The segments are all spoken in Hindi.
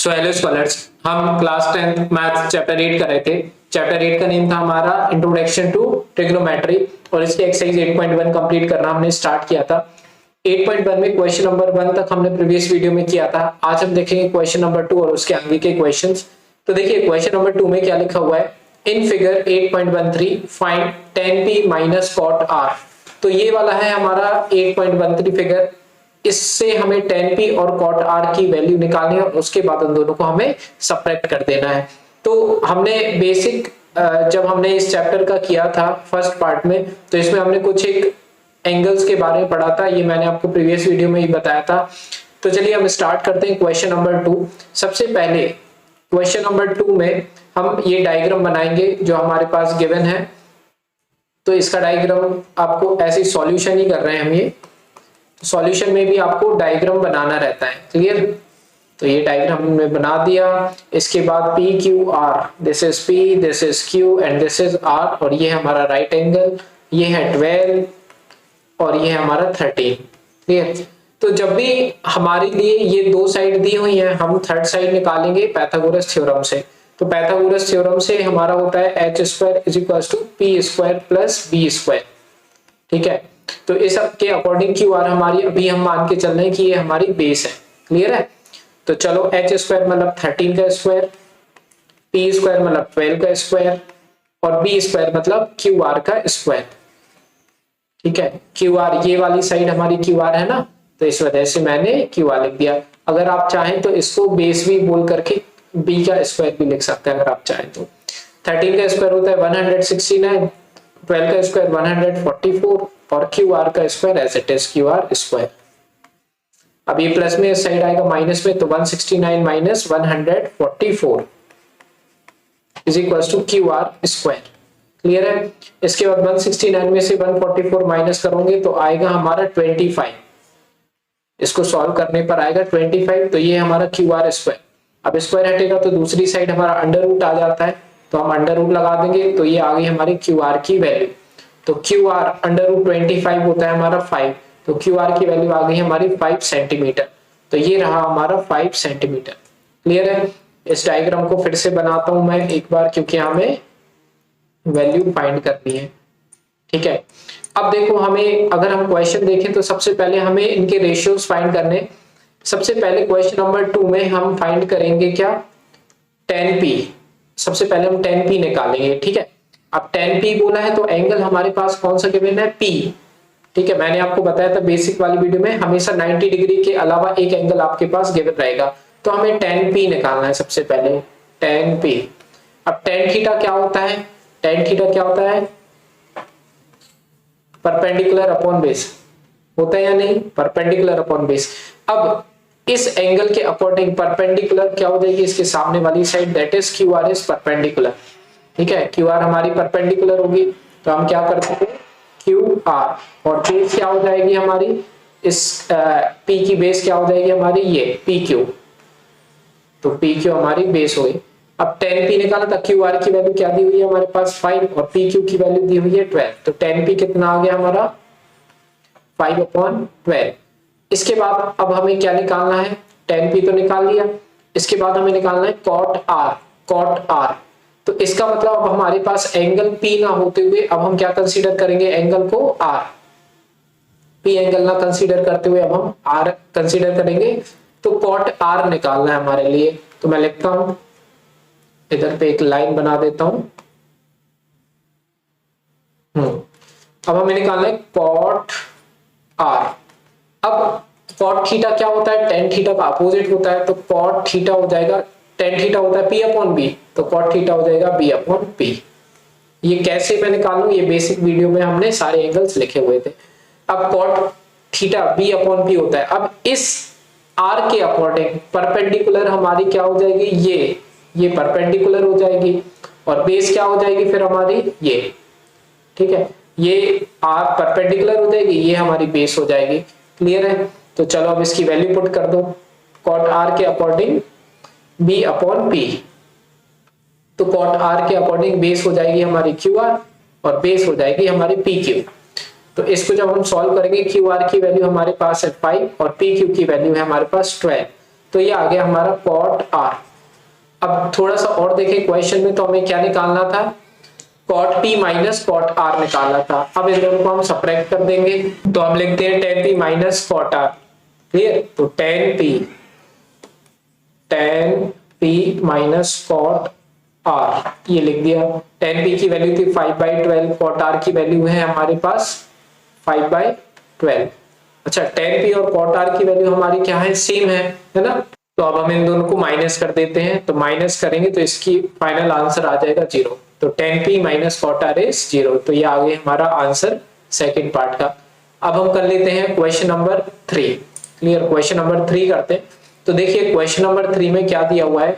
सो हेलो स्कॉलर्स, हम क्लास 10th मैथ चैप्टर 8 कर रहे थे। चैप्टर 8 का नेम था हमारा इंट्रोडक्शन टू ट्रिग्नोमेट्री और इसके एक्सरसाइज 8.1 कंप्लीट करना हमने स्टार्ट किया था। 8.1 में क्वेश्चन नंबर 1 तक हमने प्रीवियस वीडियो में किया था। आज हम देखेंगे क्वेश्चन नंबर 2 और उसके आगे के क्वेश्चंस। तो देखिए क्वेश्चन नंबर 2 में क्या लिखा हुआ है, in figure 8.13 find tan p minus cot r। तो ये वाला है हमारा 8.13 फिगर। इससे हमें tan p और cot r की वैल्यू निकालनी है और उसके बाद उन दोनों को हमें सबट्रैक्ट कर देना है। तो हमने बेसिक जब हमने इस चैप्टर का किया था फर्स्ट पार्ट में, तो इसमें हमने कुछ एक एंगल्स के बारे में पढ़ा था। ये मैंने आपको प्रीवियस वीडियो में ही बताया था। तो चलिए हम स्टार्ट करते हैं क्वेश्चन नंबर 2। सबसे पहले क्वेश्चन नंबर 2 में हम ये डायग्राम बनाएंगे जो हमारे पास गिवन है। तो इसका डायग्राम आपको ऐसे सॉल्यूशन ही कर रहे हैं हम। ये सॉल्यूशन में भी आपको डायग्राम बनाना रहता है, क्लियर। तो ये डायग्राम हमने बना दिया। इसके बाद P Q R, this is P, this is Q and this is R, और ये हमारा राइट एंगल, ये है 12 और ये है हमारा 13, क्लियर। तो जब भी हमारे लिए ये दो साइड दी हुई है, हम थर्ड साइड निकालेंगे पाइथागोरस थ्योरम से। तो पाइथागोरस थ्योरम से हमारा होता है h square is equal to P square plus B square, ठीक है। तो इस के अकॉर्डिंग क्यू आर हमारी अभी हम मान के चल रहे हैं कि ये हमारी बेस है, क्लियर है। तो चलो h स्क्वायर मतलब 13 का स्क्वायर, p स्क्वायर मतलब 12 का स्क्वायर और b स्क्वायर मतलब क्यू आर का स्क्वायर, ठीक है। क्यू आर ये वाली साइड हमारी क्यू आर है ना, तो इस वजह से मैंने क्यू आर लिख दिया। अगर आप चाहें तो इसको बेस भी बोल करके b का स्क्वायर भी लिख सकते हैं अगर आप चाहें तो। 13 का स्क्वायर होता है 169, 12 का स्क्वायर 144 और क्यू आर का square as it is Q are square. अब ये प्लस में इस साइड आएगा माइनस में, तो 169 minus 144 is equal to q are square, clear है। इसके बाद 169 में से 144 माइनस करोगे तो आएगा हमारा 25। इसको सॉल्व करने पर आएगा 25, तो ये हमारा क्यू आर स्क्वायर। अब स्क्वायर हटेगा तो दूसरी साइड हमारा अंडर रूट आ जाता है, तो हम अंडर रूट लगा देंगे, तो ये आ गई हमारी क्यू आर की वैल्यू। तो क्यू आर अंडर रूट 25 होता है हमारा 5, तो क्यू आर की वैल्यू आ गई हमारी 5 सेंटीमीटर। तो ये रहा हमारा 5 सेंटीमीटर, क्लियर है। इस डायग्राम को फिर से बनाता हूं मैं एक बार, क्योंकि हमें वैल्यू फाइंड करनी है, ठीक है। अब देखो हमें अगर हम क्वेश्चन देखें तो सबसे पहले हमें इनके रेशियोज फाइंड करने। सबसे पहले क्वेश्चन नंबर 2 में हम फाइंड करेंगे क्या, tan p। सबसे पहले हम tan p निकालेंगे, ठीक है। अब tan p बोला है तो एंगल हमारे पास कौन सा गिवन है, p, ठीक है। मैंने आपको बताया था बेसिक वाली वीडियो में हमेशा 90 डिग्री के अलावा एक एंगल आपके पास गिवन रहेगा। तो हमें tan p निकालना है सबसे पहले, tan p। अब tan थीटा क्या होता है, tan थीटा क्या होता है, परपेंडिकुलर अपॉन बेस होता है या नहीं, परपेंडिकुलर अपॉन बेस। अब इस एंगल के अकॉर्डिंग परपेंडिकुलर क्या हो जाएगी, इसके सामने वाली side, that is Q are is perpendicular, ठीक है। क्यू आर हमारी परपेंडिकुलर होगी, तो हम क्या करते हैं क्यू आर, और बेस क्या हो जाएगी हमारी, इस पी की बेस क्या हो जाएगी हमारी, ये पी क्यू। तो पी क्यू हमारी बेस हो गई। अब tan p निकाला था, क्यू आर की वैल्यू क्या दी हुई है हमारे पास 5 और पी क्यू की वैल्यू दी हुई है 12, तो tan p कितना आ गया हमारा 5/12। इसके बाद अब हमें क्या निकालना है, tan p तो निकाल लिया, इसके बाद हमें निकालना है cot r, cot r। तो इसका मतलब अब हमारे पास एंगल p ना होते हुए अब हम क्या कंसीडर करेंगे, एंगल को r, p एंगल ना कंसीडर करते हुए अब हम r कंसीडर करेंगे। तो cot r निकालना है हमारे लिए, तो मैं लिखता हूं इधर पे एक लाइन बना देता हूं। अब हमें निकालना है cot r। अब cot थीटा क्या होता है, tan थीटा का अपोजिट होता है, तो cot थीटा हो जाएगा, tan थीटा होता है p/b, तो cot थीटा हो जाएगा b/p। ये कैसे मैं निकालूं, ये बेसिक वीडियो में हमने सारे एंगल्स लिखे हुए थे। अब cot थीटा b/p होता है। अब इस r के अकॉर्डिंग परपेंडिकुलर हमारी क्या हो जाएगी, ये परपेंडिकुलर हो जाएगी, और बेस क्या हो जाएगी फिर हमारी ये, ठीक है। ये r परपेंडिकुलर हो जाएगी, ये हमारी बेस हो जाएगी, क्लियर है। तो चलो अब इसकी वैल्यू पुट कर दो, cot r के अकॉर्डिंग b/p। तो cot r के अकॉर्डिंग बेस हो जाएगी हमारी क्यू आर और बेस हो जाएगी हमारी पी क्यू। तो इसको जब हम सॉल्व करेंगे, क्यू आर की वैल्यू हमारे पास है 5 और पी क्यू की वैल्यू है हमारे पास 12, तो ये आ गया हमारा cot r। अब थोड़ा सा और देखें क्वेश्चन में, तो हमें क्या निकालना था, cot p minus cot r निकालना था। अब इन दोनों को हम सब्ट्रैक्ट कर देंगे, तो हम लिखते हैं tan p minus cot r। Clear, तो tan p minus cot r ये लिख दिया। tan p की वैल्यू थी 5/12, cot r की वैल्यू है हमारे पास 5/12। अच्छा, tan p और cot r की वैल्यू हमारी क्या है, सेम है ना। तो अब हम इन दोनों को माइनस कर देते हैं, तो माइनस करेंगे तो इसकी फाइनल आंसर आ जाएगा 0। तो tan p minus cot r is 0। तो ये आ गया हमारा आंसर सेकंड पार्ट का। अब हम कर लेते हैं question number 3। Clear, question number 3 करते हैं। तो देखिए क्वेश्चन नंबर 3 में क्या दिया हुआ है,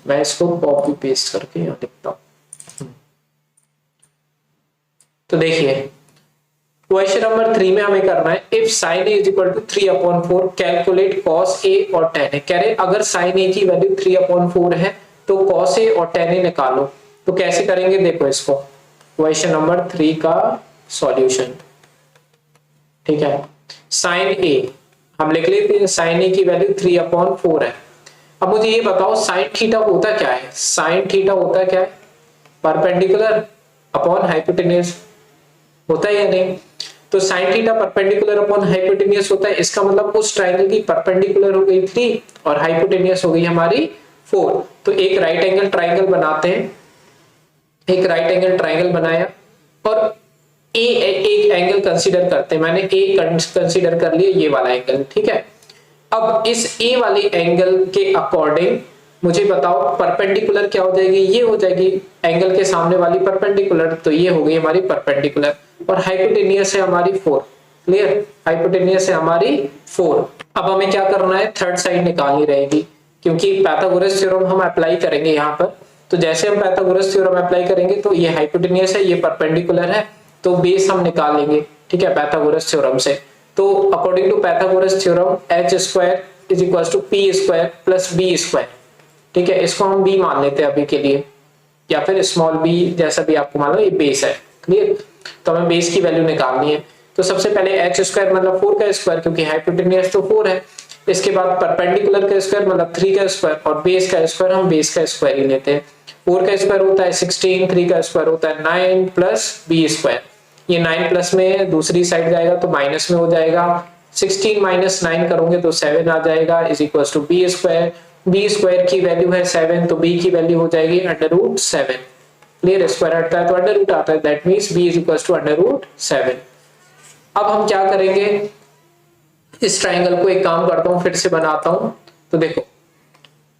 मैं इसको कॉपी पेस्ट करके यहाँ लिखता हूं। तो देखिए क्वेश्चन नंबर 3 में हमें करना है, if sin a is equal to 3/4 calculate cos a और tan a। कह रहे अगर sin a की वैल्यू 3/4 है तो cos a और tan a निकालो। तो कैसे करेंगे, देखो इसको, क्वेश्चन नंबर 3 का सॉल्यूशन। ठीक है, sin a हम लिख लेते हैं, sin a की वैल्यू 3/4 है। अब मुझे ये बताओ sin थीटा होता क्या है, sin थीटा होता क्या है, परपेंडिकुलर अपॉन हाइपोटेन्यूज होता है या नहीं। तो sin theta perpendicular upon hypotenuse होता है, इसका मतलब उस ट्रायंगल की परपेंडिकुलर हो गई 3 और हाइपोटेन्यूज हो गई हमारी 4। तो एक राइट एंगल ट्रायंगल बनाते हैं, एक राइट एंगल ट्रायंगल बनाया और एक एंगल कंसीडर करते हैं। मैंने ए कंसीडर कर लिया, ये वाला एंगल। ठीक है, अब इस ए वाले एंगल के अकॉर्डिंग मुझे बताओ परपेंडिकुलर क्या हो जाएगी, ये हो जाएगी एंगल के सामने वाली परपेंडिकुलर। तो ये हो गई हमारी परपेंडिकुलर और हाइपोटेन्यूज है हमारी 4। क्लियर, हाइपोटेन्यूज है हमारी 4। अब हमें क्या करना है, थर्ड साइड निकालनी रहेगी, क्योंकि पाइथागोरस थ्योरम हम अप्लाई करेंगे यहाँ पर। तो जैसे हम पाइथागोरस थ्योरम अप्लाई करेंगे तो ये हाइपोटेन्यूज है, ये परपेंडिकुलर है, तो बेस हम निकाल लेंगे। ठीक है, पाइथागोरस थ्योरम से। तो according to Pythagoras theorem h square is equal to p square plus b square. ठीक है, इसको हम b मान लेते हैं अभी के लिए, या फिर स्मॉल b, जैसा भी आपको मान लो, ये बेस है। क्लियर, तो हमें बेस की वैल्यू निकालनी है। तो सबसे पहले h स्क्वायर मतलब 4 का स्क्वायर, क्योंकि हाइपोटेन्यूज तो 4 है। इसके बाद परपेंडिकुलर का स्क्वायर मतलब 3 का स्क्वायर, और बेस का स्क्वायर हम बेस का स्क्वायर ही लेते हैं। 4 का स्क्वायर होता है 16, 3 का स्क्वायर होता है 9 प्लस b स्क्वायर। ये 9 प्लस में दूसरी साइड जाएगा तो माइनस में हो जाएगा, 16 माइनस 9 करोगे तो 7 आ जाएगा, is equal to b square. B square की वैल्यू है 7, तो b की वैल्यू हो जाएगी √7। क्लियर, स्क्वायर हटता है तो अंडर रूट आता है, that means b is equal to √7। अब हम क्या करेंगे, इस ट्राइंगल को एक काम करता हूं, फिर से बनाता हूं। तो देखो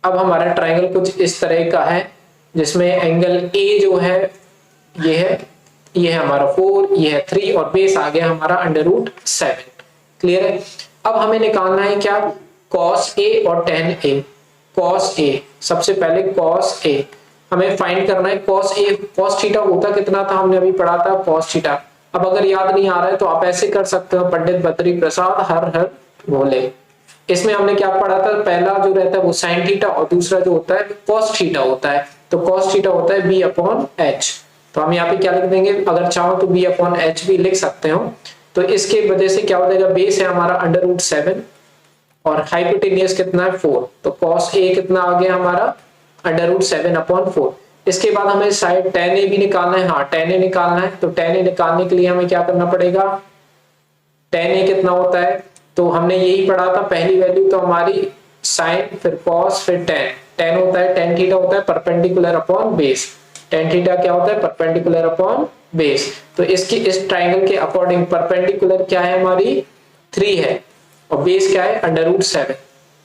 अब हमारा ट्राइंगल कुछ इस तरह का है, जिसमें एंगल a जो है ये है हमारा 4, ये है 3 और बेस आ गया हमारा √7। क्लियर है, अब हमें निकालना है क्या, cos a और tan a। cos a, सबसे पहले cos a हमें फाइंड करना है। cos थीटा होता कितना था, हमने अभी पढ़ा था cos थीटा। अब अगर याद नहीं आ रहा है तो आप ऐसे कर सकते हो, पंडित बद्री प्रसाद हर हर भोले। इसमें हमने क्या पढ़ा था, पहला जो रहता है वो sin थीटा और दूसरा जो होता है cos थीटा होता है। तो cos थीटा होता है b/h। तो हम यहाँ पे क्या लिख देंगे, अगर चाहो तो b/h भी लिख सकते हो। तो इसके वजह से क्या हो जाएगा, बेस है हमारा √7 और हाइपोटेन्यूज कितना है 4, तो cos a कितना आ गया हमारा √7/4। इसके बाद हमें साइड tan a भी निकालना है। हाँ, tan a निकालना है, तो tan a निकालने के लिए हमें क्या करना पड़ेगा, tan a कितना होता है, तो हमने यही पढ़ा था, पहली वैल्यू तो हमारी sin, फिर cos, फिर tan होता है, tan थीटा होता है perpendicular upon base. tan theta क्या होता है, परपेंडिकुलर अपॉन बेस। तो इसकी इस ट्राइंगल के अकॉर्डिंग परपेंडिकुलर क्या है हमारी 3 है और बेस क्या है √7।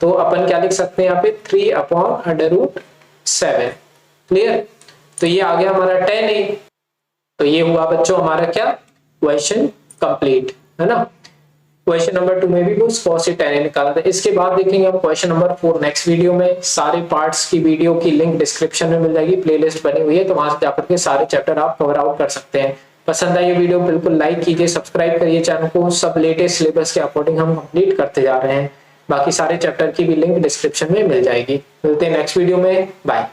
तो अपन क्या लिख सकते हैं यहाँ पे 3/√7। क्लियर, तो ये आ गया हमारा tan a। तो ये हुआ बच्चों हमारा क्या, क्वेश्चन कंप्लीट है ना। क्वेश्चन नंबर 2 में भी कुछ cos a tan a निकाला था। इसके बाद देखेंगे हम क्वेश्चन नंबर 4 नेक्स्ट वीडियो में। सारे पार्ट्स की वीडियो की लिंक डिस्क्रिप्शन में मिल जाएगी, प्लेलिस्ट बनी हुई है, तो वहां से जाकर के सारे चैप्टर आप कवर आउट कर सकते हैं। पसंद आई ये वीडियो बिल्कुल लाइक कीजिए, सब्सक्राइब करिए चैनल को। सब लेटेस्ट सिलेबस के अकॉर्डिंग हम कंप्लीट करते जा रहे हैं। बाकी सारे चैप्टर की भी लिंक डिस्क्रिप्शन में मिल जाएगी। मिलते हैं नेक्स्ट वीडियो में, बाय।